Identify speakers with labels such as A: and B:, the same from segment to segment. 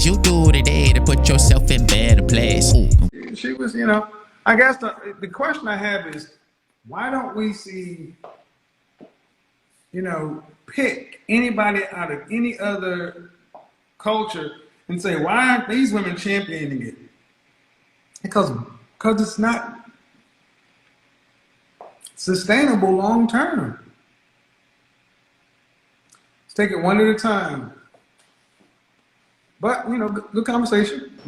A: you do today to put yourself in better place? Ooh.
B: She was, I guess the question I have is, why don't we see, pick anybody out of any other culture and say, why aren't these women championing it? Because it's not sustainable long term. Let's take it one at a time. But, good conversation.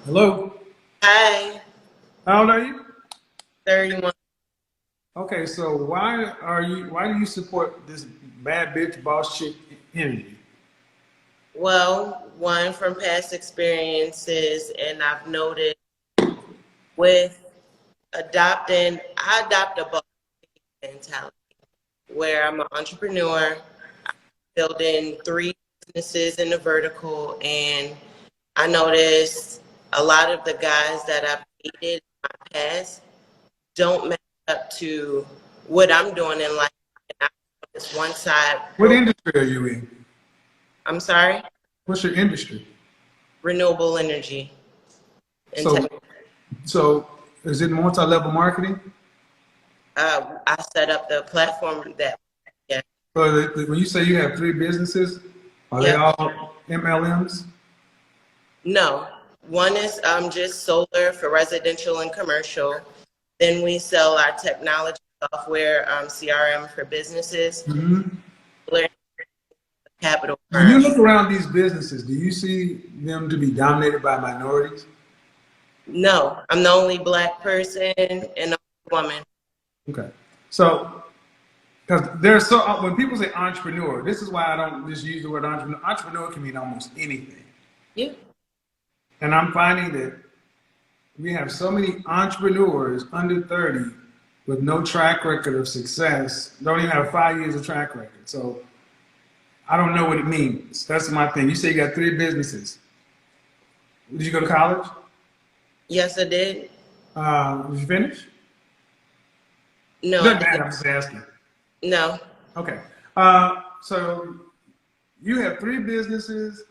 B: Hello.
C: Hi,
B: How old are you?
C: 31.
B: Okay, so why do you support this bad bitch boss chick energy?
C: Well, one from past experiences, and I've noticed with I adopt a boss mentality where I'm an entrepreneur, building 3 businesses in the vertical, and I noticed a lot of the guys that I've dated in my past don't match up to what I'm doing in life. And I this one side.
B: What industry are you in?
C: I'm sorry?
B: What's your industry?
C: Renewable energy. And
B: So is it multi-level marketing?
C: I set up the platform that, yeah.
B: So when you say you have 3 businesses, are they all MLMs?
C: No, one is just solar for residential and commercial. Then we sell our technology software, CRM for businesses.
B: Mm-hmm.
C: Capital.
B: When you look around these businesses, do you see them to be dominated by minorities?
C: No, I'm the only Black person and the only woman.
B: Okay, so because there's when people say entrepreneur, this is why I don't just use the word entrepreneur. Entrepreneur can mean almost anything.
C: Yeah.
B: And I'm finding that we have so many entrepreneurs under 30 with no track record of success, don't even have 5 years of track record. So I don't know what it means. That's my thing. You say you got 3 businesses. Did you go to college?
C: Yes, I did.
B: Did you finish?
C: No.
B: Doesn't matter, I'm just asking.
C: No.
B: Okay. So you have 3 businesses,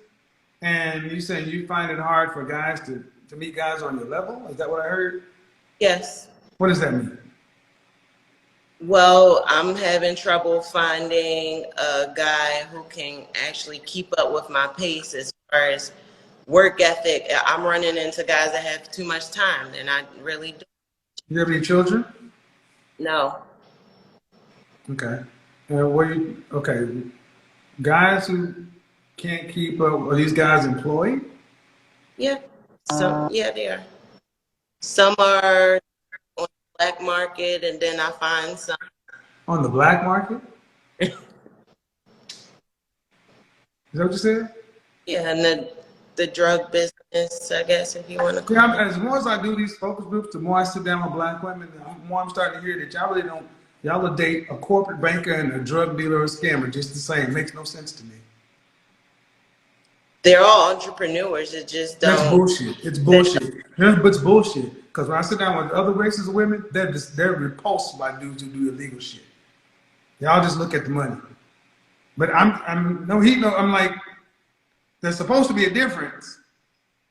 B: and you say you find it hard for guys to meet guys on your level? Is that what I heard?
C: Yes.
B: What does that mean?
C: Well, I'm having trouble finding a guy who can actually keep up with my pace as far as work ethic. I'm running into guys that have too much time, and I really don't.
B: You have any children?
C: No.
B: Okay. Okay. Guys who can't keep up, are these guys employed?
C: Yeah. Yeah, they are. Some are on the black market, and then I find some.
B: On the black market? Is that what you said?
C: Yeah, and the drug business, I guess, if you want to call it.
B: As more as I do these focus groups, the more I sit down with Black women, the more I'm starting to hear that y'all really don't, y'all will date a corporate banker and a drug dealer or a scammer just the same. It makes no sense to me.
C: They're all entrepreneurs. It just don't.
B: That's bullshit. It's bullshit. It's bullshit. Because when I sit down with other races of women, they're repulsed by dudes who do illegal shit. Y'all just look at the money. But I'm like, there's supposed to be a difference.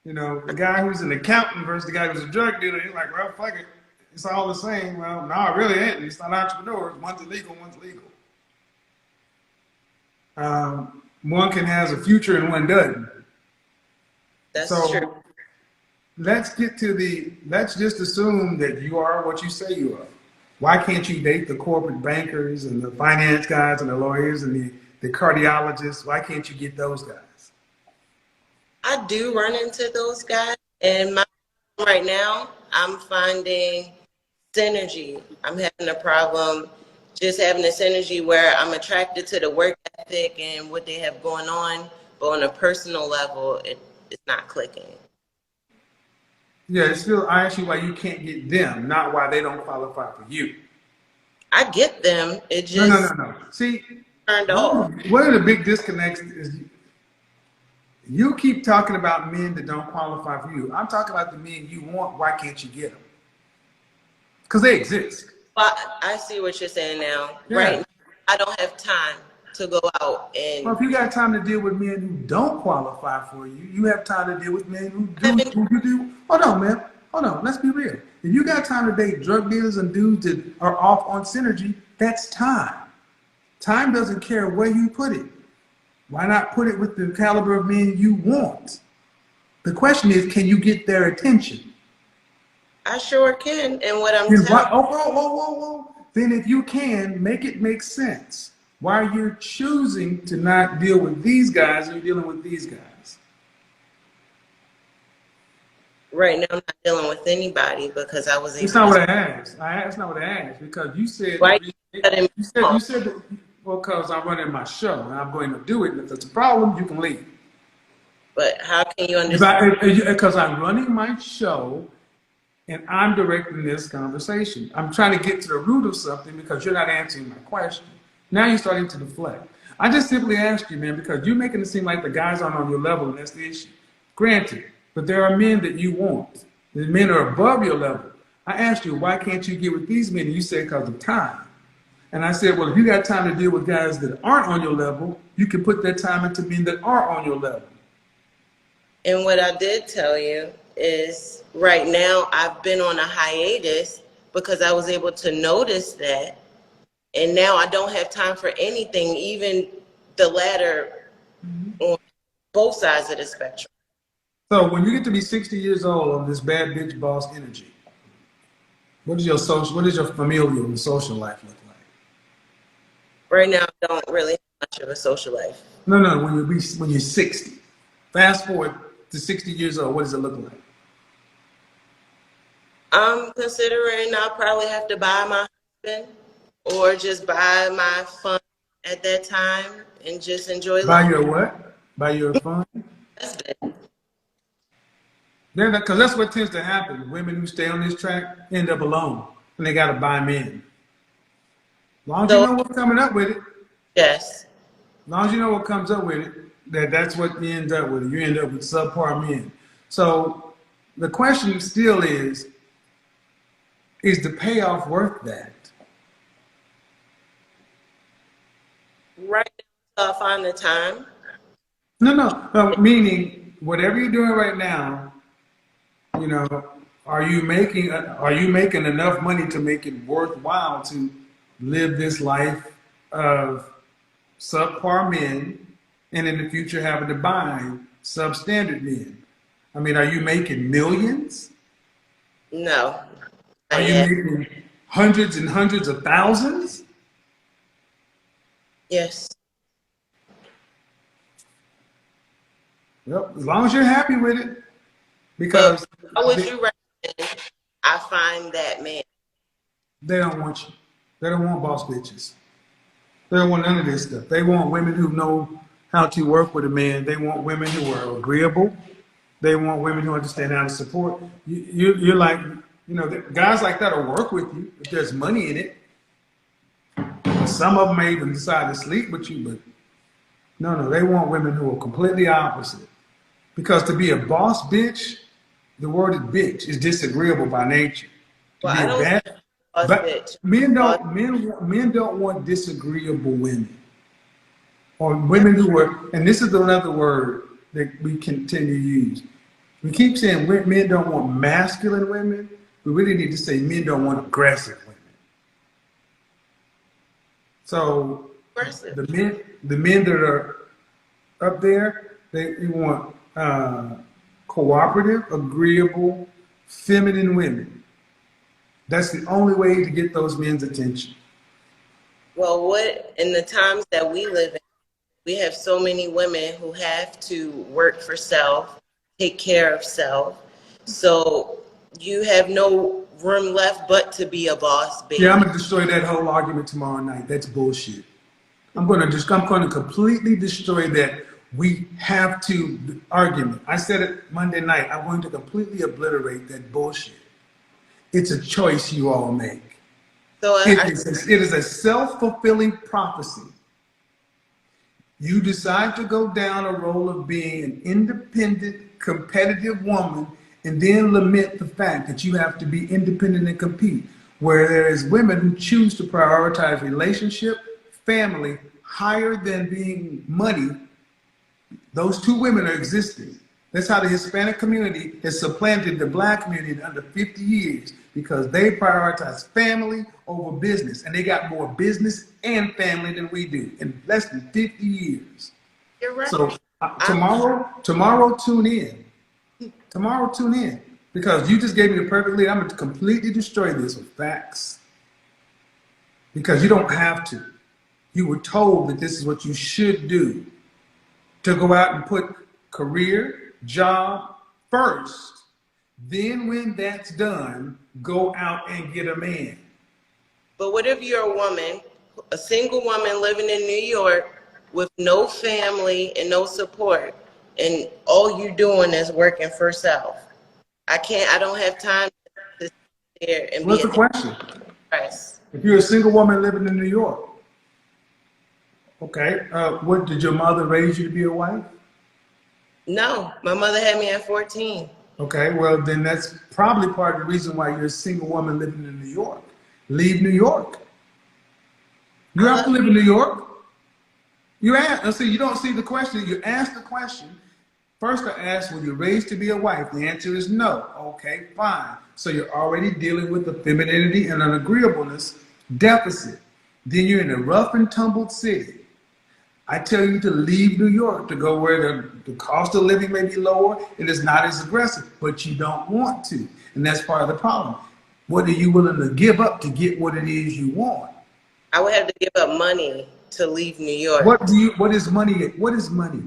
B: The guy who's an accountant versus the guy who's a drug dealer, he's like, well, fuck it. It's all the same. Well, no, it really ain't. It's not entrepreneurs. One's illegal, one's legal. One can has a future and one doesn't.
C: That's true.
B: Let's just assume that you are what you say you are. Why can't you date the corporate bankers and the finance guys and the lawyers and the cardiologists? Why can't you get those guys?
C: I do run into those guys, and right now I'm finding synergy. I'm having a problem just having this synergy where I'm attracted to the work ethic and what they have going on, but on a personal level, it's not clicking.
B: Yeah, it's still, I ask you why you can't get them, not why they don't qualify for you.
C: I get them. It just
B: No. See,
C: turned off.
B: one of the big disconnects is you keep talking about men that don't qualify for you. I'm talking about the men you want. Why can't you get them? Because they exist.
C: Well, I see what you're saying now.
B: Yeah.
C: Right now, I don't have time. to go out
B: Well,
C: and
B: if you got time to deal with men who don't qualify for you, you have time to deal with men who do.
C: living.
B: Who you do. Hold on, man. Hold on. Let's be real. If you got time to date drug dealers and dudes that are off on synergy, that's time. Time doesn't care where you put it. Why not put it with the caliber of men you want? The question is, can you get their attention?
C: I sure can. And what I'm
B: Then why,
C: telling
B: whoa. Then if you can, make it make sense. Why you're choosing to not deal with these guys and you're dealing with these guys?
C: right now, I'm not dealing with anybody because I was
B: That's
C: able
B: not
C: to.
B: what I asked. That's not what I asked because you said
C: Why you cutting me
B: you
C: off?
B: said that, well, because I'm running my show and I'm going to do it. And if there's a problem, you can leave.
C: But how can you understand?
B: Because I'm running my show and I'm directing this conversation. I'm trying to get to the root of something because you're not answering my question. Now you're starting to deflect. I just simply asked you, man, because you're making it seem like the guys aren't on your level, and that's the issue. Granted, but there are men that you want. The men are above your level. I asked you, why can't you get with these men? And you said because of time. And I said, well, if you got time to deal with guys that aren't on your level, you can put that time into men that are on your level.
C: And what I did tell you is right now I've been on a hiatus because I was able to notice that. And now I don't have time for anything, even the latter on both sides of the spectrum.
B: So when you get to be 60 years old on this bad bitch boss energy, what is your familial and social life look like?
C: Right now, I don't really have much of a social life.
B: No, when you're 60. Fast forward to 60 years old, what does it look like?
C: I'm considering I'll probably have to buy my husband or just buy my fun at that time and just enjoy
B: Buy
C: life.
B: your what? Buy your fun?
C: Husband.
B: Because that's what tends to happen. Women who stay on this track end up alone, and they got to buy men. As long as you
C: So,
B: know what's coming up with it,
C: yes.
B: as long as you know what comes up with it, that's what you end up with. You end up with subpar men. So the question still is the payoff worth that?
C: Right now, I'll find the time.
B: No. Meaning, whatever you're doing right now, you know, are you making enough money to make it worthwhile to live this life of subpar men, and in the future having to buy substandard men? I mean, are you making millions?
C: No.
B: Are
C: Not
B: you
C: yet.
B: making hundreds and hundreds of thousands?
C: Yes.
B: Yep. As long as you're happy with it,
C: But
B: because
C: how would you recommend I find that man?
B: they don't want you. They don't want boss bitches. They don't want none of this stuff. They want women who know how to work with a man. They want women who are agreeable. They want women who understand how to support. You're like, guys like that will work with you if there's money in it. Some of them may even decide to sleep with you, but no, they want women who are completely opposite. Because to be a boss bitch, the word is bitch, is disagreeable by nature. To
C: Well,
B: be
C: I
B: a
C: don't
B: bad,
C: say boss
B: but
C: bitch.
B: men don't want disagreeable women. Or women who are, and this is another word that we continue to use. We keep saying men don't want masculine women. We really need to say men don't want aggressive women. So
C: Aggressive.
B: the men that are up there, they want cooperative, agreeable, feminine women. That's the only way to get those men's attention.
C: Well, what in the times that we live in, we have so many women who have to work for self, take care of self. So you have no room left but to be a boss baby.
B: Yeah, I'm gonna destroy that whole argument tomorrow night. That's bullshit. I'm going to completely destroy that. We have to argument. I said it Monday night. I'm going to completely obliterate that bullshit. It's a choice you all make.
C: So
B: It is a self-fulfilling prophecy. You decide to go down a road of being an independent, competitive woman, and then lament the fact that you have to be independent and compete. Where there is women who choose to prioritize relationship, family, higher than being money, those two women are existing. That's how the Hispanic community has supplanted the black community in under 50 years because they prioritize family over business. And they got more business and family than we do in less than 50 years.
C: You're right.
B: So tomorrow tune in. Tomorrow tune in. Because you just gave me the perfect lead. I'm going to completely destroy this with facts. Because you don't have to. You were told that this is what you should do. To go out and put career, job first. Then when that's done, go out and get a man.
C: But what if you're a woman, a single woman living in New York with no family and no support, and all you're doing is working for self? I don't have time to sit there and
B: What's the question?
C: Depressed.
B: If you're a single woman living in New York, okay, what did your mother raise you to be a wife?
C: No, my mother had me at 14.
B: Okay, well then that's probably part of the reason why you're a single woman living in New York. Leave New York. You have to live in New York. You ask, see, you don't see the question. You ask the question. First I asked, were you raised to be a wife? The answer is no. Okay, fine. So you're already dealing with the femininity and an agreeableness deficit. Then you're in a rough and tumbled city. I tell you to leave New York to go where the cost of living may be lower. It is not as aggressive, but you don't want to. And that's part of the problem. What are you willing to give up to get what it is you want?
C: I would have to give up money to leave New York.
B: What is money? What is money?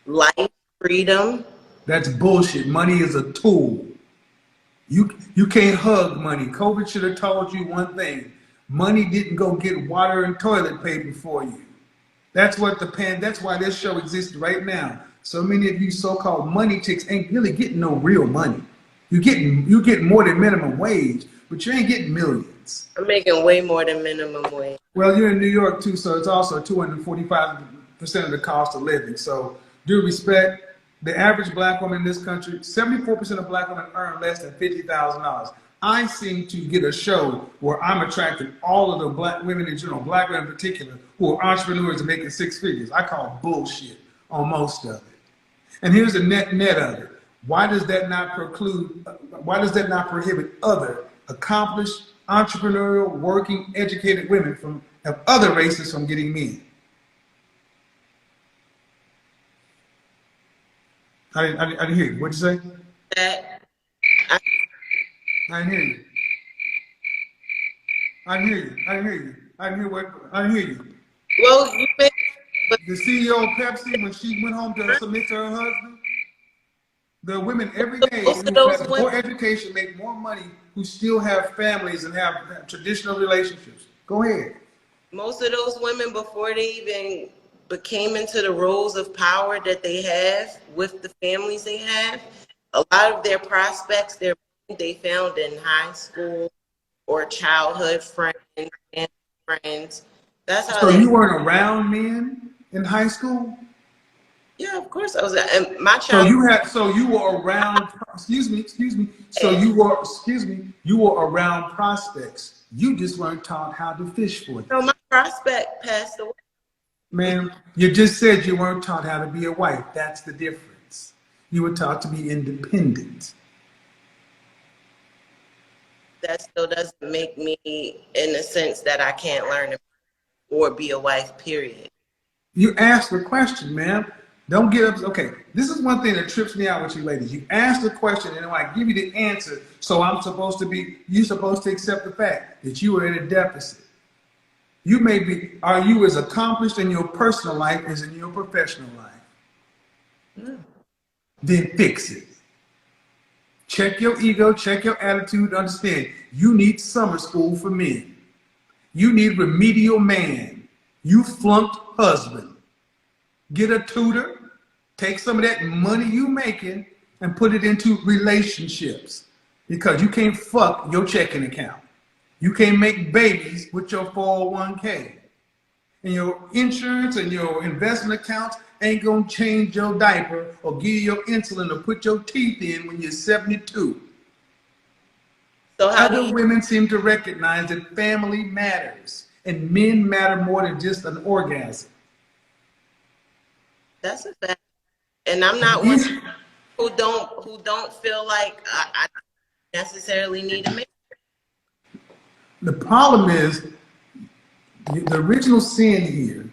C: Life, freedom.
B: That's bullshit. Money is a tool. You can't hug money. COVID should have told you one thing. Money didn't go get water and toilet paper for you. That's why this show exists right now. So many of you so-called money chicks ain't really getting no real money. You getting more than minimum wage, but you ain't getting millions.
C: I'm making way more than minimum wage.
B: Well, you're in New York too, so it's also 245% of the cost of living. So due respect, the average black woman in this country, 74% of black women earn less than $50,000. I seem to get a show where I'm attracting all of the black women in general, black women in particular, who are entrepreneurs and making six figures. I call bullshit on most of it. And here's the net of it. Why does that not prohibit other accomplished, entrepreneurial, working, educated women of other races from getting men? I didn't hear you. What'd you say? I didn't hear you. I didn't hear you. I didn't hear you.
C: Well,
B: The CEO of Pepsi, when she went home to submit to her husband, the women every day who have more education make more money, who still have families and have traditional relationships. Go ahead.
C: Most of those women, before they even became into the roles of power that they have with the families they have, a lot of their prospects, they found in high school or childhood friends, family friends. That's how.
B: So you weren't around men in high school?
C: Yeah, of course I was. And my child.
B: So you were around. Excuse me. So you were around prospects. You just weren't taught how to fish for them.
C: No, my prospect passed away.
B: Man, you just said you weren't taught how to be a wife. That's the difference. You were taught to be independent.
C: That still doesn't make me in the sense that I can't learn or be a wife, period.
B: You asked the question, ma'am. Don't get up. Okay, this is one thing that trips me out with you ladies. You ask the question and then I give you the answer. So you're supposed to accept the fact that you are in a deficit. Are you as accomplished in your personal life as in your professional life?
C: No.
B: Then fix it. Check your ego, check your attitude, understand you need summer school for men. You need remedial man. You flunked husband. Get a tutor, take some of that money you making and put it into relationships because you can't fuck your checking account. You can't make babies with your 401k. And your insurance and your investment accounts ain't gonna change your diaper or give you your insulin or put your teeth in when you're 72.
C: So how
B: Other women seem to recognize that family matters and men matter more than just an orgasm.
C: That's a fact. And I'm not one who don't feel like I necessarily need a man.
B: The problem is, the original sin here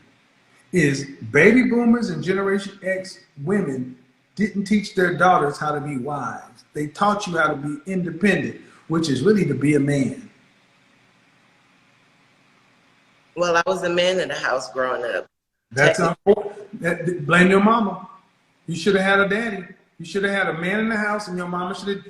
B: is baby boomers and Generation X women didn't teach their daughters how to be wives. They taught you how to be independent, which is really to be a man.
C: Well, I was the man of the house growing up.
B: That's unfortunate. Blame your mama. You should have had a daddy. You should have had a man in the house, and your mama should have.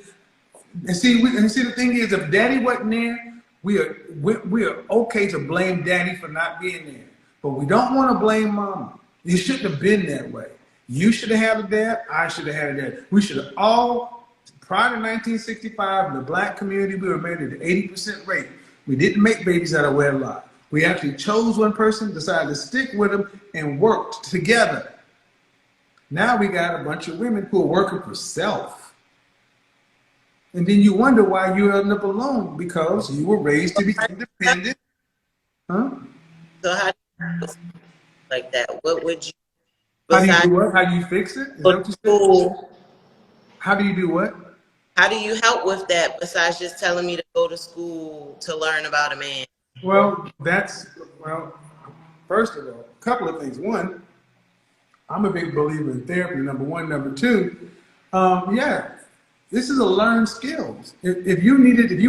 B: And see, the thing is, if daddy wasn't there, we are okay to blame daddy for not being there, but we don't want to blame mama. You shouldn't have been that way. You should have had a dad. I should have had a dad. We should have all, prior to 1965, in the black community, we were married at an 80% rate. We didn't make babies out of wedlock. We actually chose one person, decided to stick with them, and worked together. Now we got a bunch of women who are working for self. And then you wonder why you end up alone, because you were raised to be independent. Huh?
C: So how do you like that? What would you?
B: How do you do what? How do you fix it? Is that what you said? How do you do what?
C: How do you help with that besides just telling me to go to school to learn about a man?
B: Well, first of all, a couple of things. One, I'm a big believer in therapy, number one. Number two, this is a learned skill. If you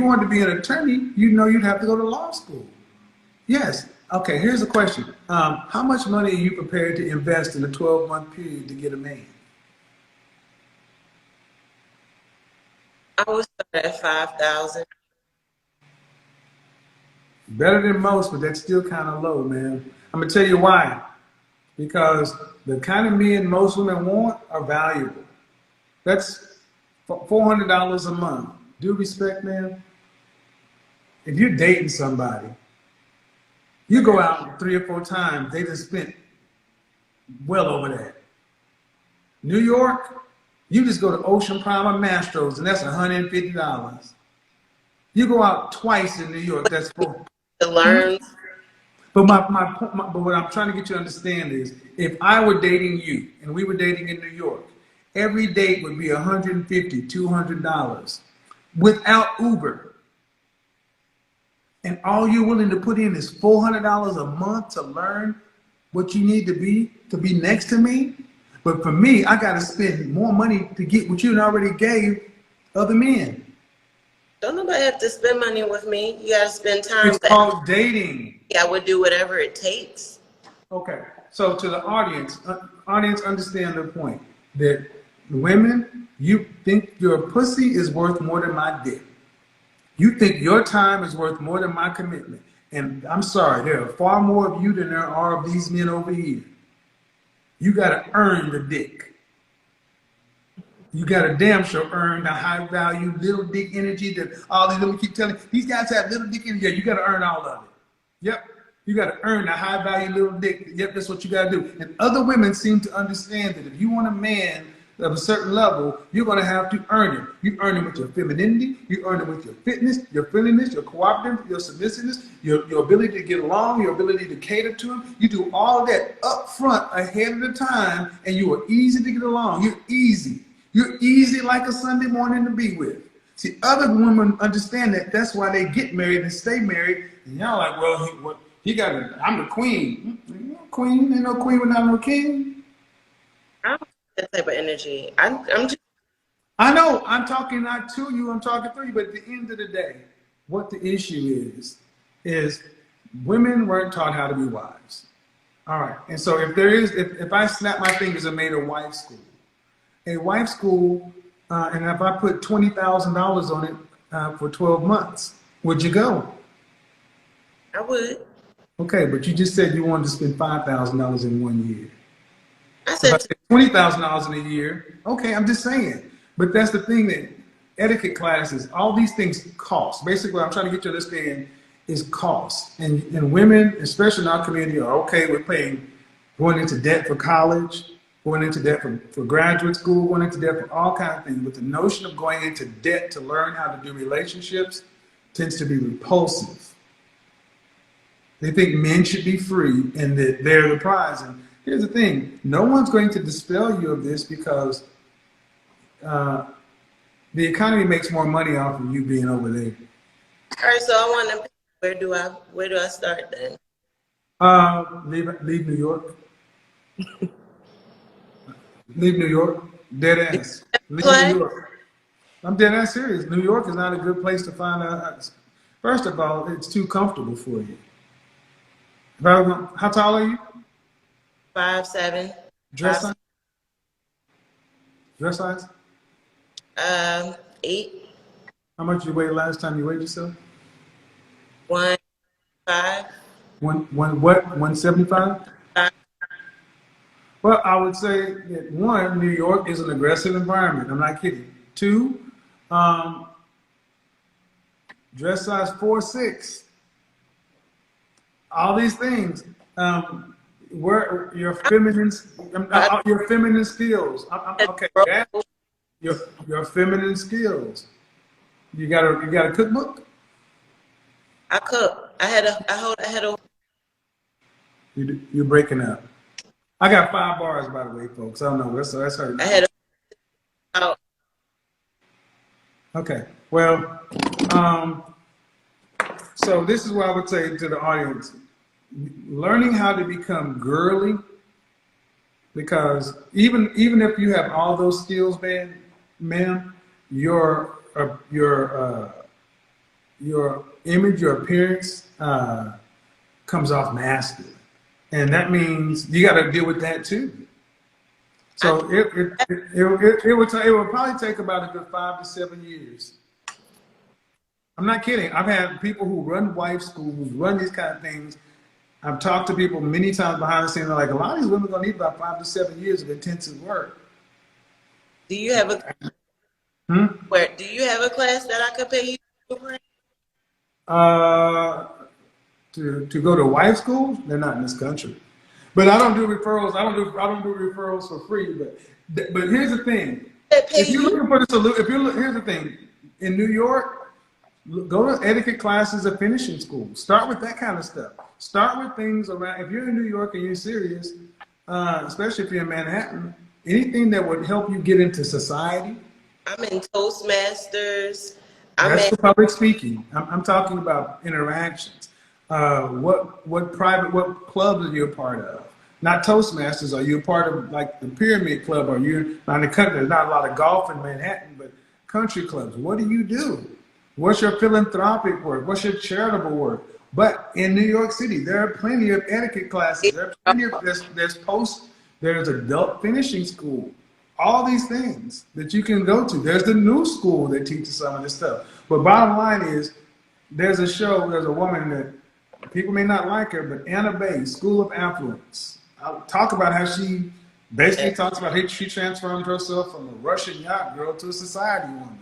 B: wanted to be an attorney, you'd have to go to law school. Yes. Okay, here's a question. How much money are you prepared to invest in a 12-month period to get a man?
C: I would start at 5,000.
B: Better than most, but that's still kind of low, man. I'm gonna tell you why. Because the kind of men most women want are valuable. That's $400 a month. Due respect, man. If you're dating somebody, you go out 3 or 4 times, they just spent well over that. New York, you just go to Ocean Prime or Mastro's, and that's $150. You go out twice in New York, that's for
C: To learn.
B: But but what I'm trying to get you to understand is, if I were dating you and we were dating in New York, every date would be $150, $200 without Uber. And all you're willing to put in is $400 a month to learn what you need to be next to me. But for me, I got to spend more money to get what you already gave other men.
C: Don't nobody have to spend money with me. You gotta spend time.
B: It's called dating.
C: I would do whatever it takes.
B: Okay, so to the audience understand the point that women, you think your pussy is worth more than my dick. You think your time is worth more than my commitment. And I'm sorry, there are far more of you than there are of these men over here. You gotta earn the dick. You got to damn sure earn the high value little dick energy that all these women keep telling. These guys have little dick energy. Yeah, you got to earn all of it. Yep. You got to earn the high value little dick. Yep, that's what you got to do. And other women seem to understand that if you want a man of a certain level, you're going to have to earn him. You earn him with your femininity. You earn him with your fitness, your friendliness, your cooperative, your submissiveness, your ability to get along, your ability to cater to him. You do all of that up front ahead of the time, and you are easy to get along. You're easy. You're easy like a Sunday morning to be with. See, other women understand that. That's why they get married and stay married. And y'all like, well, I'm the queen. Queen? Ain't no queen without no king.
C: I don't have that type of energy. I'm just.
B: I know. I'm talking not to you. I'm talking through you. But at the end of the day, what the issue is women weren't taught how to be wives. All right. And so if I snap my fingers and made a wife school, and if I put $20,000 on it for 12 months, would you go?
C: I would.
B: Okay, but you just said you wanted to spend $5,000 in 1 year.
C: I said
B: $20,000 in a year. Okay, I'm just saying. But that's the thing, that etiquette classes, all these things cost. Basically, what I'm trying to get you to understand is cost. And women, especially in our community, are okay with going into debt for college, going into debt for graduate school, going into debt for all kinds of things. But the notion of going into debt to learn how to do relationships tends to be repulsive. They think men should be free and that they're the prize. And here's the thing: no one's going to dispel you of this because uh, the economy makes more money off of you being over there.
C: All right, so I want to. Where do I start then?
B: Leave New York. Leave New York. Dead ass. Leave
C: Play?
B: New York. I'm dead ass serious. New York is not a good place to find out. First of all, it's too comfortable for you. How tall are you?
C: 5'7".
B: Dress size? Dress size?
C: 8,
B: How much you weighed last time you weighed yourself?
C: 1, 5.
B: What? 175?
C: 5.
B: Well, I would say that one, New York is an aggressive environment. I'm not kidding. Two, dress size 4'6". All these things. Where your feminine skills. Okay, that, your feminine skills. You got a cookbook?
C: I cook. I had a.
B: You're breaking up. I got 5 bars, by the way, folks. I don't know. That's hurt.
C: I had a. Oh,
B: Okay. Well, so this is what I would say to the audience: learning how to become girly, because even if you have all those skills, ma'am, your image, your appearance comes off masculine, and that means you got to deal with that too. So it would probably take about a good 5 to 7 years. I'm not kidding. I've had people who run wife schools, run these kind of things. I've talked to people many times behind the scenes. They're like, a lot of these women are gonna need about 5 to 7 years of intensive work.
C: do you have a do you have a class that I could pay you for?
B: To go to wife schools, they're not in this country. But I don't do referrals. I don't do referrals for free. But here's the thing: if you're looking for the solution, here's the thing: in New York, go to etiquette classes at finishing school. Start with that kind of stuff. Start with things around. If you're in New York and you're serious, especially if you're in Manhattan, anything that would help you get into society.
C: I'm in Toastmasters.
B: That's for public speaking. I'm talking about interactions. What clubs are you a part of? Not Toastmasters. Are you a part of like the Pyramid Club? Are you not in the country? There's not a lot of golf in Manhattan, but country clubs. What do you do? What's your philanthropic work? What's your charitable work? But in New York City, there are plenty of etiquette classes. There are plenty of there's adult finishing school. All these things that you can go to. There's the new school that teaches some of this stuff. But bottom line is, there's a woman that people may not like her, but Anna Bay, School of Affluence. I'll talk about how she basically talks about how she transformed herself from a Russian yacht girl to a society woman.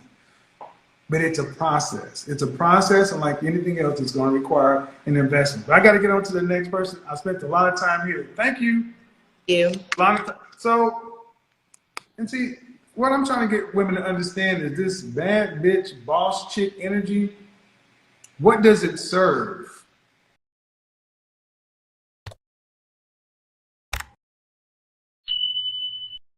B: But it's a process. It's a process, and like anything else, it's going to require an investment. But I got to get on to the next person. I spent a lot of time here. Thank you. So, and see, what I'm trying to get women to understand is this bad bitch, boss chick energy. What does it serve?